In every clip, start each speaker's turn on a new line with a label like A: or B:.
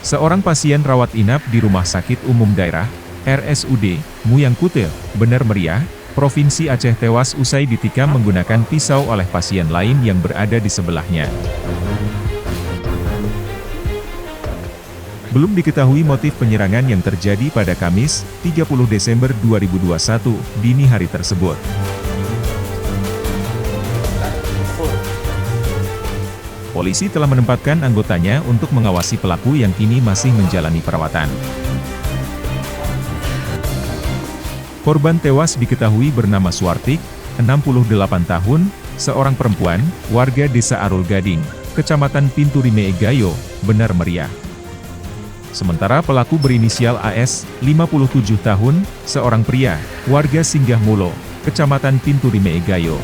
A: Seorang pasien rawat inap di Rumah Sakit Umum Daerah, RSUD, Muyang Kutil, Bener Meriah, Provinsi Aceh tewas usai ditikam menggunakan pisau oleh pasien lain yang berada di sebelahnya. Belum diketahui motif penyerangan yang terjadi pada Kamis, 30 Desember 2021, dini hari tersebut. Polisi telah menempatkan anggotanya untuk mengawasi pelaku yang kini masih menjalani perawatan. Korban tewas diketahui bernama Suartik, 68 tahun, seorang perempuan, warga Desa Arul Gading, Kecamatan Pinturime Gayo, Bener Meriah. Sementara pelaku berinisial AS, 57 tahun, seorang pria, warga Singgah Mulo, Kecamatan Pinturime Gayo.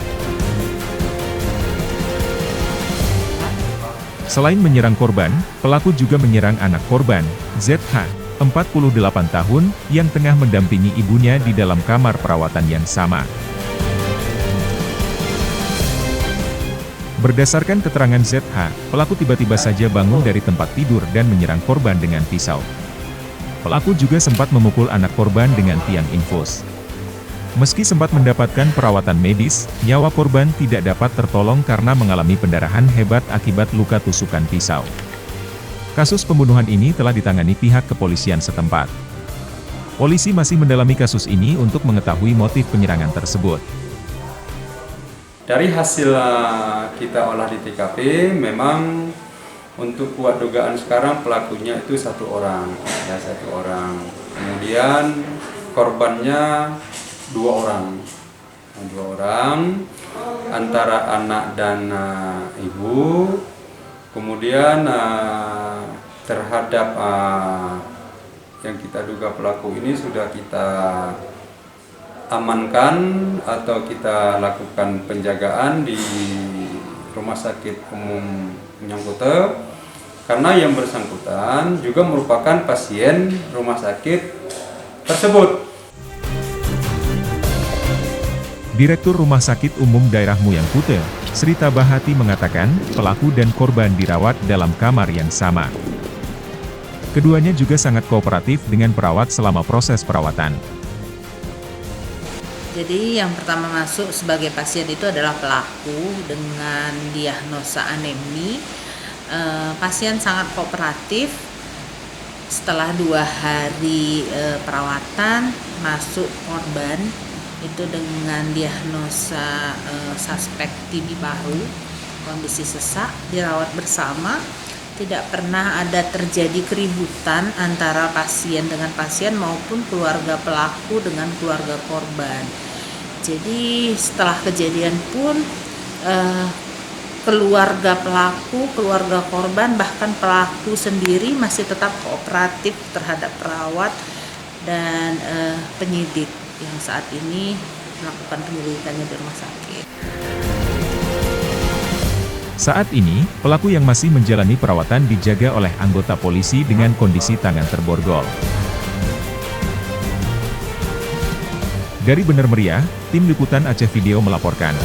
A: Selain menyerang korban, pelaku juga menyerang anak korban, ZH, 48 tahun, yang tengah mendampingi ibunya di dalam kamar perawatan yang sama. Berdasarkan keterangan ZH, pelaku tiba-tiba saja bangun dari tempat tidur dan menyerang korban dengan pisau. Pelaku juga sempat memukul anak korban dengan tiang infus. Meski sempat mendapatkan perawatan medis, nyawa korban tidak dapat tertolong karena mengalami pendarahan hebat akibat luka tusukan pisau. Kasus pembunuhan ini telah ditangani pihak kepolisian setempat. Polisi masih mendalami kasus ini untuk mengetahui motif penyerangan tersebut.
B: Dari hasil kita olah di TKP, memang untuk kuat dugaan sekarang pelakunya itu satu orang. Kemudian korbannya dua orang, antara anak dan ibu. Kemudian terhadap yang kita duga pelaku ini sudah kita amankan atau kita lakukan penjagaan di Rumah Sakit Umum Muyang Kutil, karena yang bersangkutan juga merupakan pasien rumah sakit tersebut.
A: Direktur Rumah Sakit Umum Daerah Muyang Kutil, Sri Tabahati mengatakan, pelaku dan korban dirawat dalam kamar yang sama. Keduanya juga sangat kooperatif dengan perawat selama proses perawatan.
C: Jadi yang pertama masuk sebagai pasien itu adalah pelaku dengan diagnosa anemi. Pasien sangat kooperatif. Setelah 2 hari perawatan, masuk korban itu dengan diagnosa suspek TB paru, kondisi sesak, dirawat bersama. Tidak pernah ada terjadi keributan antara pasien dengan pasien maupun keluarga pelaku dengan keluarga korban. Jadi setelah kejadian pun keluarga pelaku, keluarga korban, bahkan pelaku sendiri masih tetap kooperatif terhadap perawat dan penyidik yang saat ini melakukan penyelidikannya di rumah sakit.
A: Saat ini, pelaku yang masih menjalani perawatan dijaga oleh anggota polisi dengan kondisi tangan terborgol. Dari Bener Meriah, Tim Liputan Aceh Video melaporkan.